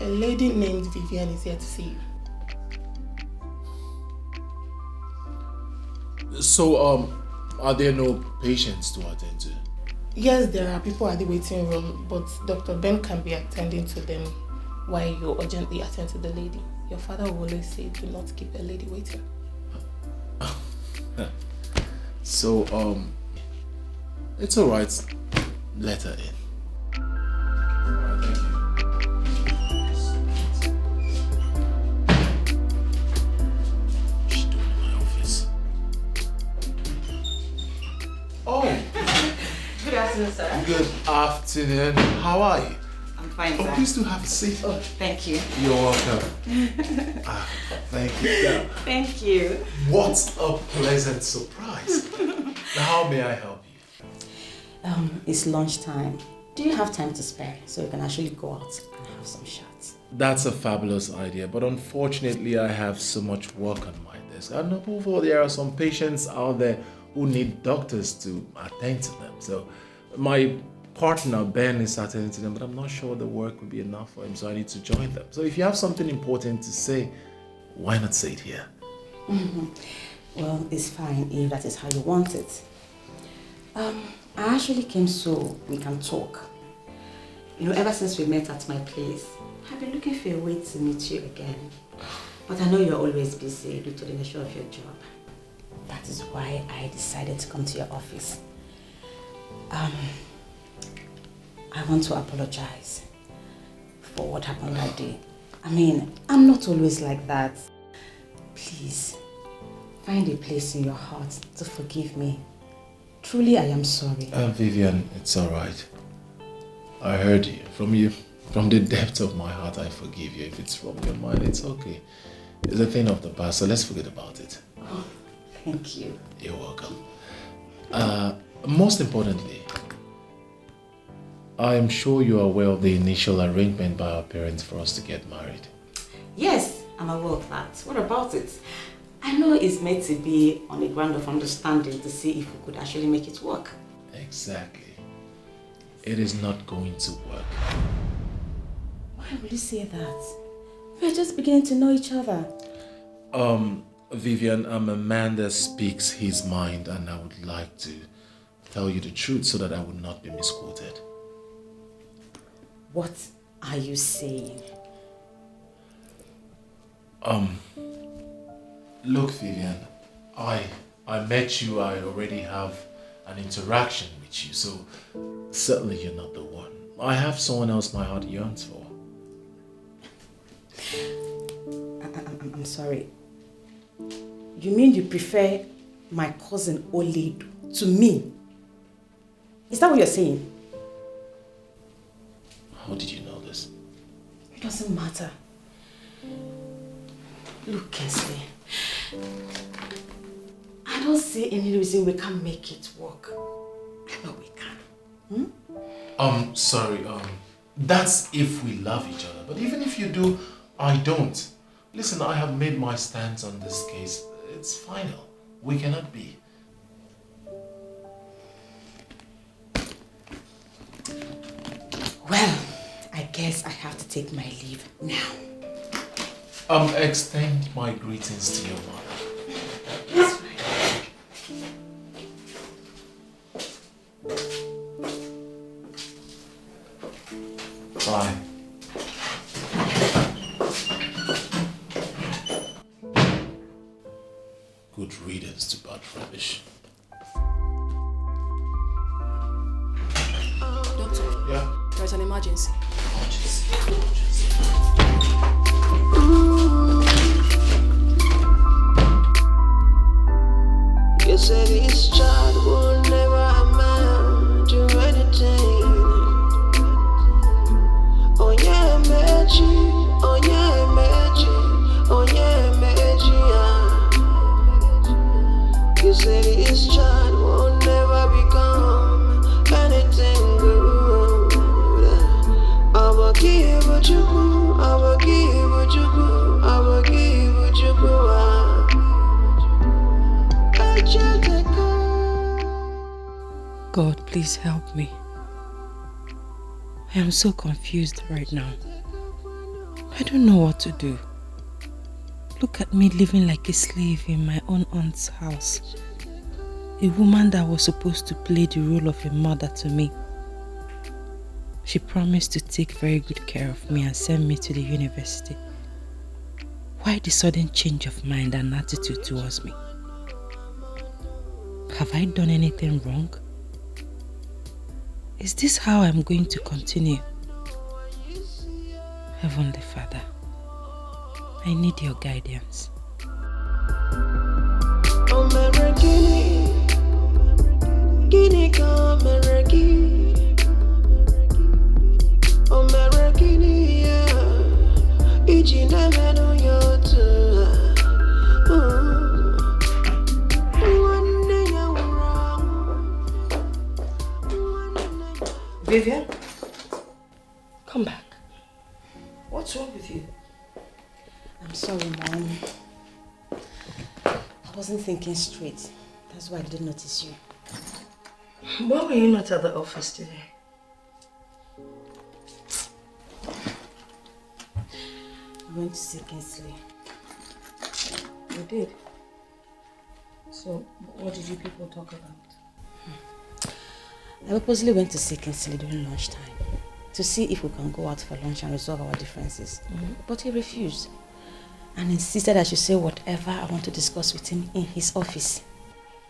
A lady named Vivian is here to see you. So, are there no patients to attend to? Yes, there are people at the waiting room, but Dr. Ben can be attending to them while you urgently attend to the lady. Your father will always say, do not keep a lady waiting. So, it's alright. Let her in. Good afternoon, sir. Good afternoon. How are you? I'm fine, sir. Please do have a seat. Oh, thank you. You're welcome. Thank you. Thank you. What a pleasant surprise. Now, how may I help you? It's lunchtime. Do you have time to spare so we can actually go out and have some shots? That's a fabulous idea, but unfortunately I have so much work on my desk. And above all, there are some patients out there who need doctors to attend to them. So my partner Ben is attending to them, but I'm not sure the work will be enough for him, so I need to join them. So if you have something important to say, why not say it here? Well, it's fine if that is how you want it. I actually came so we can talk. You know, ever since we met at my place, I've been looking for a way to meet you again. But I know you're always busy due to the nature of your job. That is why I decided to come to your office. I want to apologize for what happened that day. I mean, I'm not always like that. Please, find a place in your heart to forgive me. Truly, I am sorry. Vivian, it's alright. I heard you. From the depth of my heart, I forgive you. If it's from your mind, it's okay. It's a thing of the past, so let's forget about it. Oh, thank you. You're welcome. Most importantly, I am sure you are aware of the initial arrangement by our parents for us to get married. Yes, I'm aware of that. What about it? I know it's meant to be on a ground of understanding to see if we could actually make it work. Exactly. It is not going to work. Why would you say that? We're just beginning to know each other. Vivian, I'm a man that speaks his mind, and I would like to tell you the truth so that I would not be misquoted. What are you saying? Look, Vivian, I met you, I already have an interaction with you, so certainly you're not the one. I have someone else my heart yearns for. I'm sorry. You mean you prefer my cousin Oledu to me? Is that what you're saying? How did you know this? It doesn't matter. Look, Kinsley, I don't see any reason we can't make it work. I know we can. Sorry, that's if we love each other. But even if you do, I don't. Listen, I have made my stance on this case. It's final. We cannot be. Well, I guess I have to take my leave now. Extend my greetings to your mother. That's right. Bye. Good riddance to bad rubbish. Doctor. Yeah? There's an emergency. You said this child will never amount to anything. Oh yeah, magic. Oh yeah, magic. Oh yeah, magic. You said this child will never become anything good. I will give what you go. I will give what you go. I will give what you go. God, please help me. I am so confused right now. I don't know what to do. Look at me living like a slave in my own aunt's house. A woman that was supposed to play the role of a mother to me. She promised to take very good care of me and send me to the university. Why the sudden change of mind and attitude towards me? Have I done anything wrong? Is this how I'm going to continue? Heavenly Father, I need your guidance. Vivian, come back. What's wrong with you? I'm sorry, Mom. I wasn't thinking straight. That's why I didn't notice you. Why were you not at the office today? We went to see Kingsley. You did? So, what did you people talk about? I purposely went to see Kingsley during lunchtime to see if we can go out for lunch and resolve our differences. But he refused and insisted I should say whatever I want to discuss with him in his office.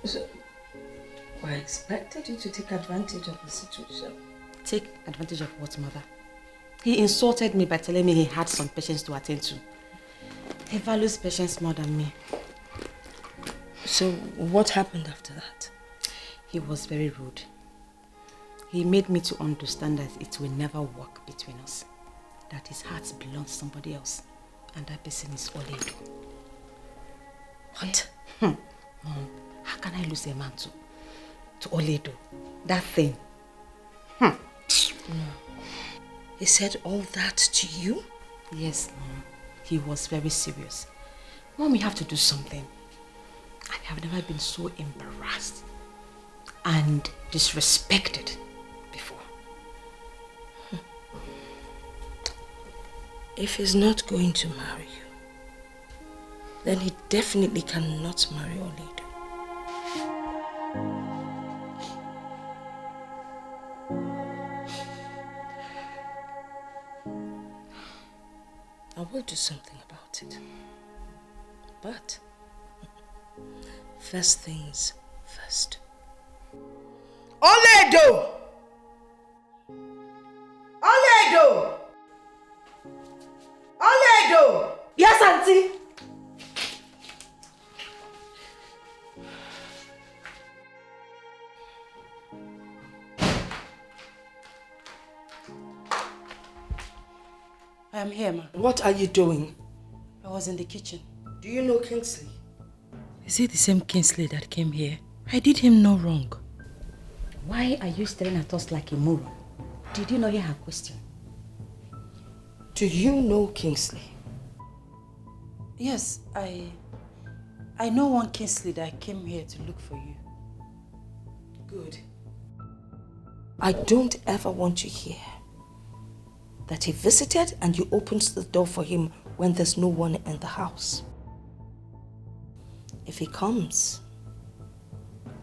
So, I expected you to take advantage of the situation. Take advantage of what, Mother? He insulted me by telling me he had some patients to attend to. He values patients more than me. So, what happened after that? He was very rude. He made me to understand that it will never work between us. That his heart belongs to somebody else. And that person is Ini Edo. What? Mom, how can I lose a man to Ini Edo? That thing. No. He said all that to you? Yes, Mom. He was very serious. Mom, we have to do something. I have never been so embarrassed and disrespected before. If he's not going to marry you, then he definitely cannot marry Ini Edo. I will do something about it. But first things first. Ini Edo! Ini Edo! Ini Edo! Yes, Auntie. I am here, ma. What are you doing? I was in the kitchen. Do you know Kingsley? Is it the same Kingsley that came here? I did him no wrong. Why are you staring at us like a moron? Did you not hear her question? Do you know Kingsley? Yes, I know one Kingsley that came here to look for you. Good. I don't ever want you here. That he visited and you opened the door for him when there's no one in the house. If he comes,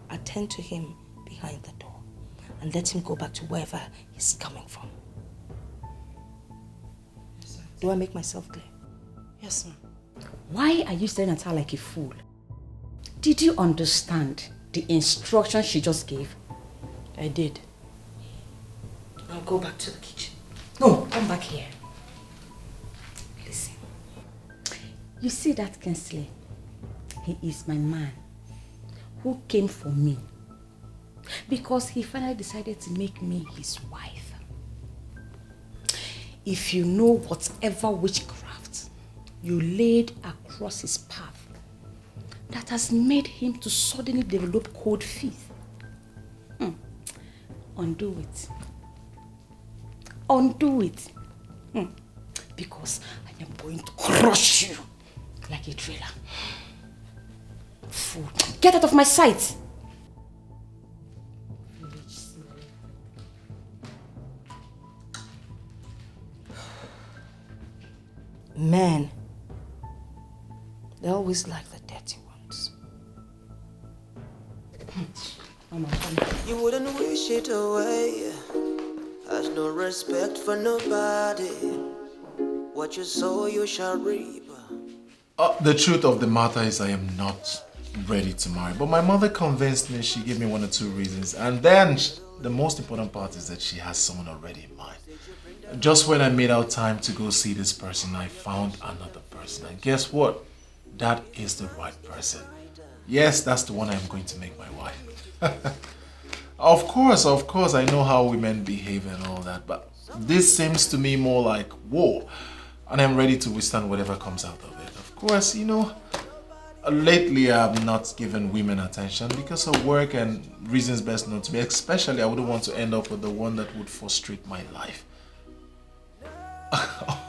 attend to him behind the door and let him go back to wherever he's coming from. Do I make myself clear? Yes, ma'am. Why are you staring at her like a fool? Did you understand the instructions she just gave? I did. I'll go back to the kitchen. No, come back here. Listen. You see that Kingsley? He is my man who came for me because he finally decided to make me his wife. If you know whatever witchcraft you laid across his path that has made him to suddenly develop cold feet, undo it. Undo it. Because I am going to crush you like a trailer. Fool. Get out of my sight! Men, they always like the dirty ones. You wouldn't wish it away. Has no respect for nobody. What you sow, you shall reap. The truth of the matter is I am not ready to marry. But my mother convinced me. She gave me 1 or 2 reasons. And then the most important part is that she has someone already in mind. Just when I made out time to go see this person, I found another person. And guess what? That is the right person. Yes, that's the one I'm going to make my wife. Of course, I know how women behave and all that. But this seems to me more like war. And I'm ready to withstand whatever comes out of it. Of course, you know, lately I have not given women attention because of work and reasons best known to me. Especially, I wouldn't want to end up with the one that would frustrate my life.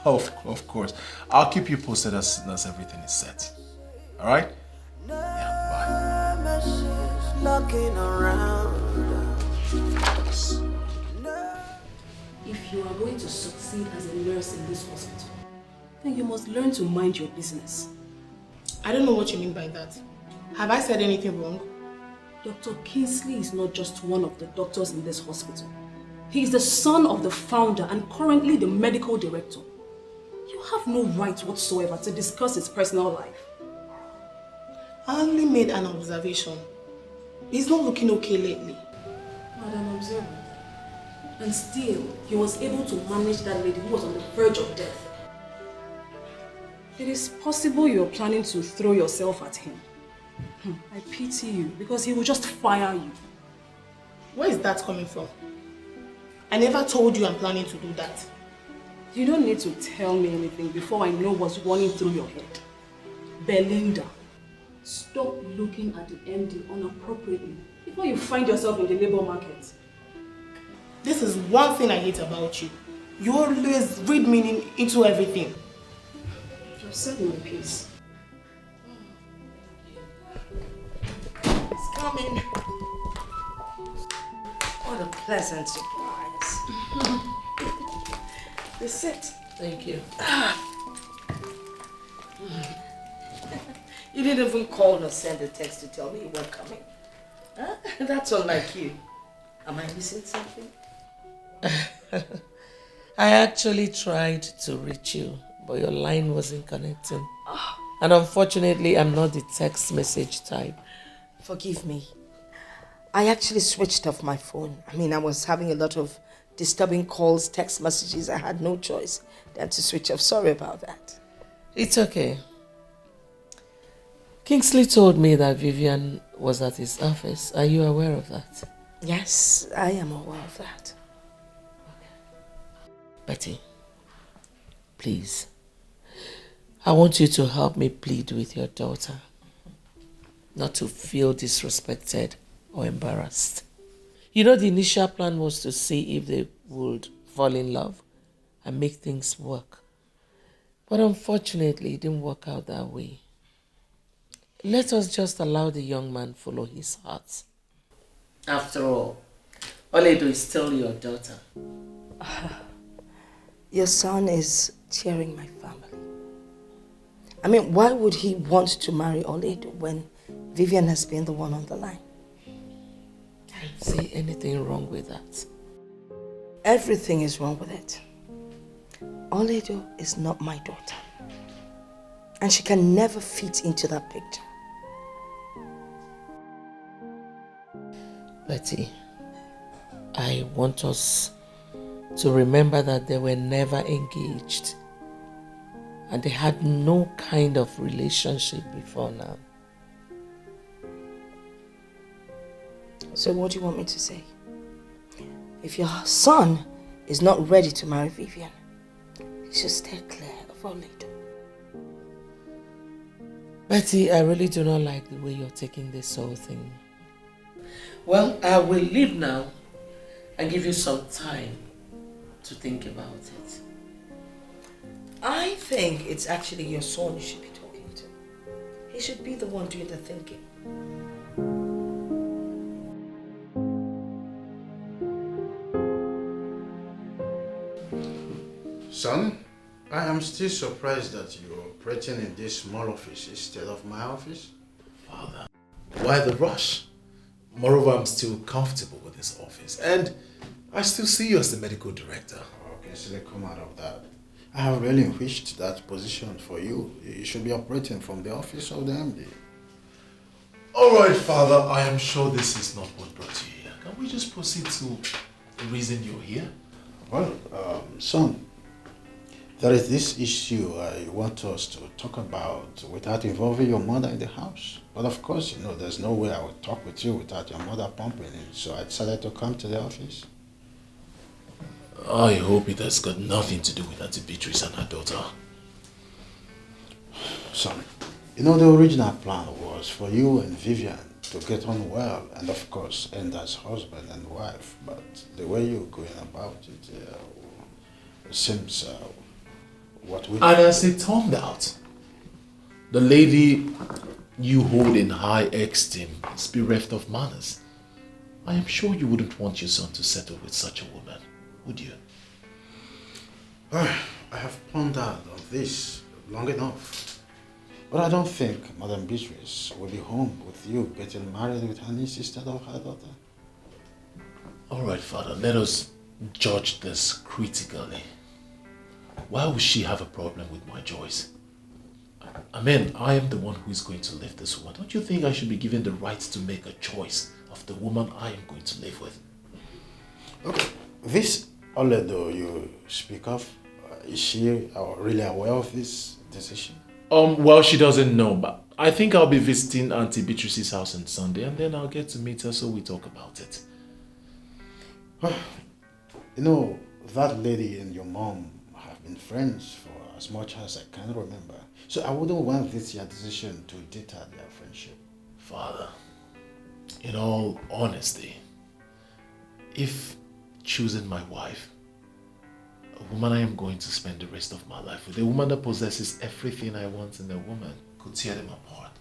Of course. I'll keep you posted as soon as everything is set. Alright? Yeah, bye. If you are going to succeed as a nurse in this hospital, then you must learn to mind your business. I don't know what you mean by that. Have I said anything wrong? Dr. Kingsley is not just one of the doctors in this hospital. He is the son of the founder and currently the medical director. You have no right whatsoever to discuss his personal life. I only made an observation. He's not looking okay lately. Not an observant. And still, he was able to manage that lady who was on the verge of death. It is possible you're planning to throw yourself at him. I pity you because he will just fire you. Where is that coming from? I never told you I'm planning to do that. You don't need to tell me anything before I know what's running through your head. Belinda, stop looking at the MD inappropriately before you find yourself in the labor market. This is one thing I hate about you. You always read meaning into everything. Just set me in peace. It's coming. What a pleasant surprise. This sit. Thank you. You didn't even call or send a text to tell me you were coming. Huh? That's unlike you. Am I missing something? I actually tried to reach you, but your line wasn't connecting. And unfortunately, I'm not the text message type. Forgive me. I actually switched off my phone. I was having a lot of disturbing calls, text messages. I had no choice than to switch off. Sorry about that. It's okay. Kingsley told me that Vivian was at his office. Are you aware of that? Yes, I am aware of that. Betty, please. I want you to help me plead with your daughter. Not to feel disrespected or embarrassed. You know, the initial plan was to see if they would fall in love and make things work. But unfortunately, it didn't work out that way. Let us just allow the young man follow his heart. After all, Oledo is still your daughter. Your son is tearing my family. Why would he want to marry Oledo when Vivian has been the one on the line? I don't see anything wrong with that. Everything is wrong with it. Oledo is not my daughter. And she can never fit into that picture. Betty, I want us to remember that they were never engaged. And they had no kind of relationship before now. So what do you want me to say? If your son is not ready to marry Vivian, he should stay clear of Oledo. Betty, I really do not like the way you're taking this whole thing. Well, I will leave now and give you some time to think about it. I think it's actually your son you should be talking to. He should be the one doing the thinking. Son, I am still surprised that you're operating in this small office instead of my office. Father, why the rush? Moreover, I'm still comfortable with this office and I still see you as the medical director. Okay, so they come out of that. I have relinquished that position for you. You should be operating from the office of the MD. Alright, Father, I am sure this is not what brought you here. Can we just proceed to the reason you're here? Well, son, there is this issue I want us to talk about without involving your mother in the house. But of course, you know, there's no way I would talk with you without your mother pumping in. So I decided to come to the office. I hope it has got nothing to do with Auntie Beatrice and her daughter. Son, you know, the original plan was for you and Vivian to get on well and of course end as husband and wife. But the way you're going about it seems what we... And as it turned out, the lady you hold in high esteem is bereft of manners. I am sure you wouldn't want your son to settle with such a woman, would you? I have pondered on this long enough. But I don't think Madam Beatrice will be home with you getting married with her niece instead of her daughter. Alright, Father, let us judge this critically. Why would she have a problem with my choice? I mean, I am the one who is going to live this woman. Don't you think I should be given the right to make a choice of the woman I am going to live with? Okay, this Oledo you speak of, is she really aware of this decision? Well, she doesn't know, but I think I'll be visiting Auntie Beatrice's house on Sunday and then I'll get to meet her so we talk about it. You know, that lady and your mom have been friends for as much as I can remember. So I wouldn't want this your decision to deter their friendship. Father, in all honesty, if choosing my wife, a woman I am going to spend the rest of my life with, a woman that possesses everything I want in a woman, could tear them apart,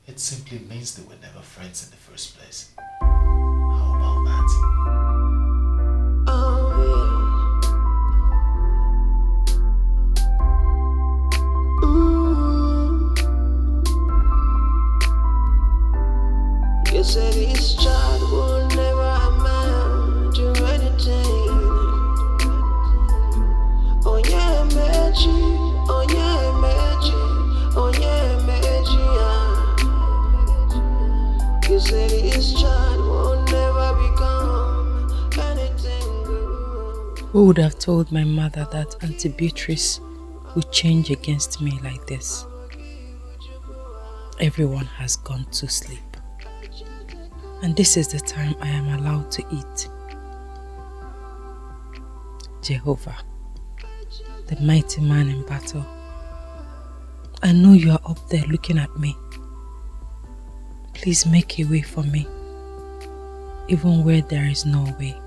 it simply means they were never friends in the first place. How about that? You said this child will never amount to anything. Oh yeah, magic. Oh yeah, magic. Oh yeah, magic. You said this child will never become anything good. Who would have told my mother that Auntie Beatrice would change against me like this? Everyone has gone to sleep. And this is the time I am allowed to eat. Jehovah, the mighty man in battle, I know you are up there looking at me. Please make a way for me, even where there is no way.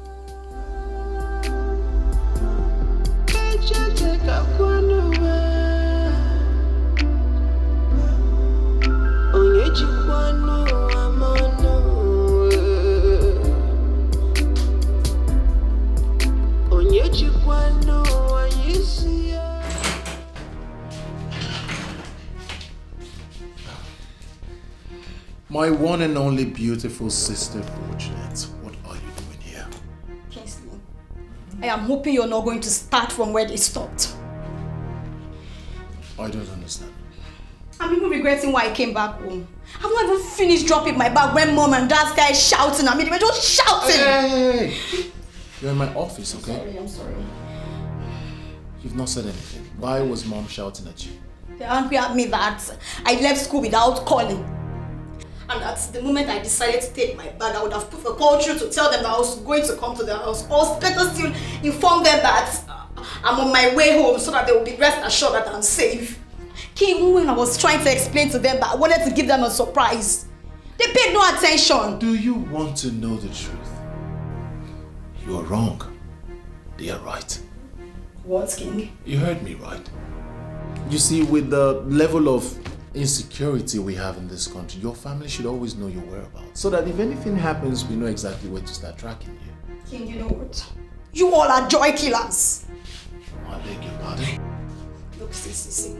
My one and only beautiful sister, Fortunate, what are you doing here? Kingsley, I am hoping you're not going to start from where they stopped. I don't understand. I'm even regretting why I came back home. I've not even finished dropping my bag when mom and dad started shouting at me. They were just shouting. Hey. You're in my office, okay? I'm sorry. You've not said anything. Why was mom shouting at you? They're angry at me that I left school without calling. And that's the moment I decided to take my bag, I would have put a call through to tell them that I was going to come to their house. Or better still, inform them that I'm on my way home so that they will be rest assured that I'm safe. Even when I was trying to explain to them that I wanted to give them a surprise, they paid no attention. Do you want to know the truth? You are wrong. They are right. What, King? You heard me right. You see, with the level of insecurity we have in this country, your family should always know your whereabouts. So that if anything happens, we know exactly where to start tracking you. King, you know what? You all are joy killers. I beg your pardon? Look, see.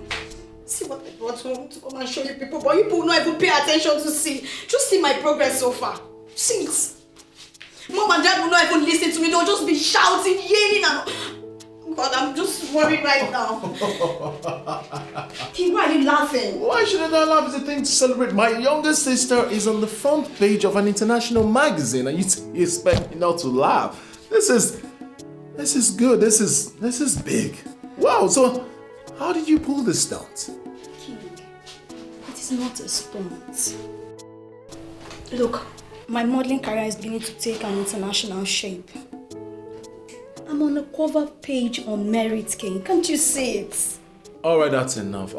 See what I brought home to come and show you people, but you people not even pay attention to see. Just see my progress so far. See it. Mom and dad will not even listen to me. They'll just be shouting, yelling, and... God, I'm just worried right now. King, why are you laughing? Why shouldn't I laugh? It's a thing to celebrate. My younger sister is on the front page of an international magazine, and you expect me not to laugh. This is good. This is big. Wow. So, how did you pull this stunt? King, it is not a stunt. Look, my modeling career is beginning to take an international shape. I'm on a cover page on Merit, King. Can't you see it? All right, that's enough.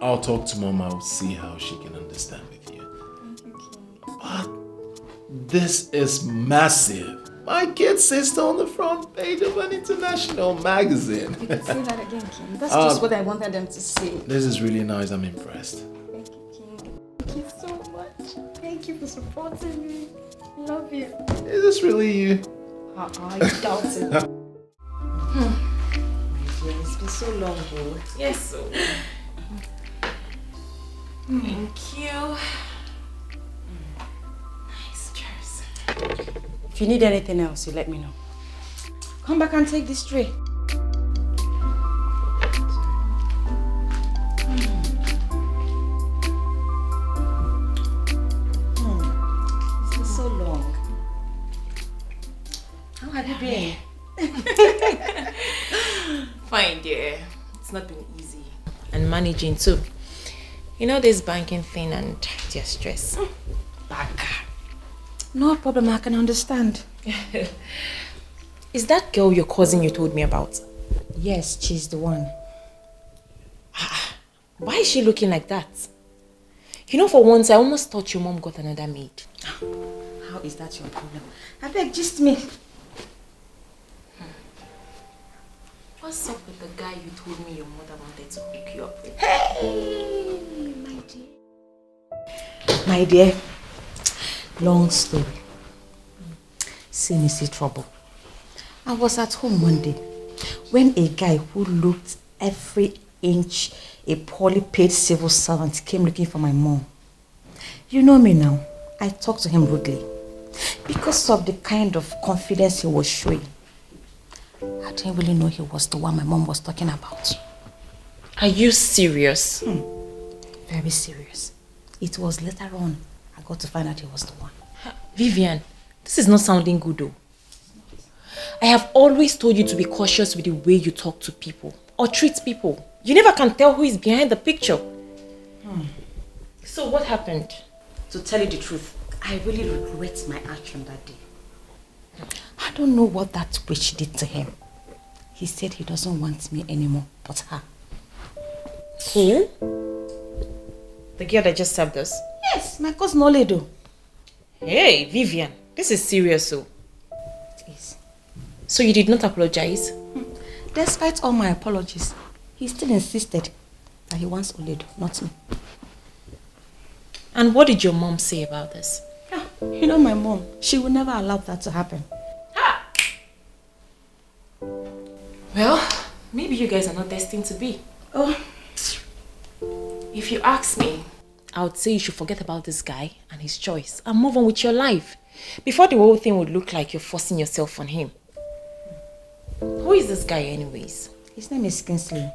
I'll talk to Mom. I'll see how she can understand with you. Thank you, King. But this is massive. My kid sister on the front page of an international magazine. You can say that again, King. That's just what I wanted them to see. This is really nice. I'm impressed. Thank you, King. Thank you so much. Thank you for supporting me. I love you. Is this really you? I doubt it. It's been so long, though. Yes, so. Thank you. Nice dress. If you need anything else, you let me know. Come back and take this tray. It's been so long. How have you been? Fine, dear. It's not been easy. And managing too. You know this banking thing and just stress. Back. No problem, I can understand. Is that girl your cousin you told me about? Yes, she's the one. Why is she looking like that? You know, for once, I almost thought your mom got another maid. How is that your problem? I beg, just me. What's up with the guy you told me your mother wanted to hook you up with? Hey, my dear. My dear, long story. See trouble. I was at home one day when a guy who looked every inch a poorly paid civil servant came looking for my mom. You know me now. I talked to him rudely because of the kind of confidence he was showing. I didn't really know he was the one my mom was talking about. Are you serious? Very serious. It was later on I got to find out he was the one. Vivian, this is not sounding good though. I have always told you to be cautious with the way you talk to people or treat people. You never can tell who is behind the picture. So what happened? To tell you the truth, I really regret my action that day. I don't know what that witch did to him. He said he doesn't want me anymore, but her. Who? The girl that just served us? Yes, my cousin Ini Edo. Hey, Vivian, this is serious, so. It is. So you did not apologize? Despite all my apologies, he still insisted that he wants Ini Edo, not me. And what did your mom say about this? You know my mom, she would never allow that to happen. Well, maybe you guys are not destined to be. Oh. If you ask me, I would say you should forget about this guy and his choice and move on with your life before the whole thing would look like you're forcing yourself on him. Who is this guy anyways? His name is Kingsley.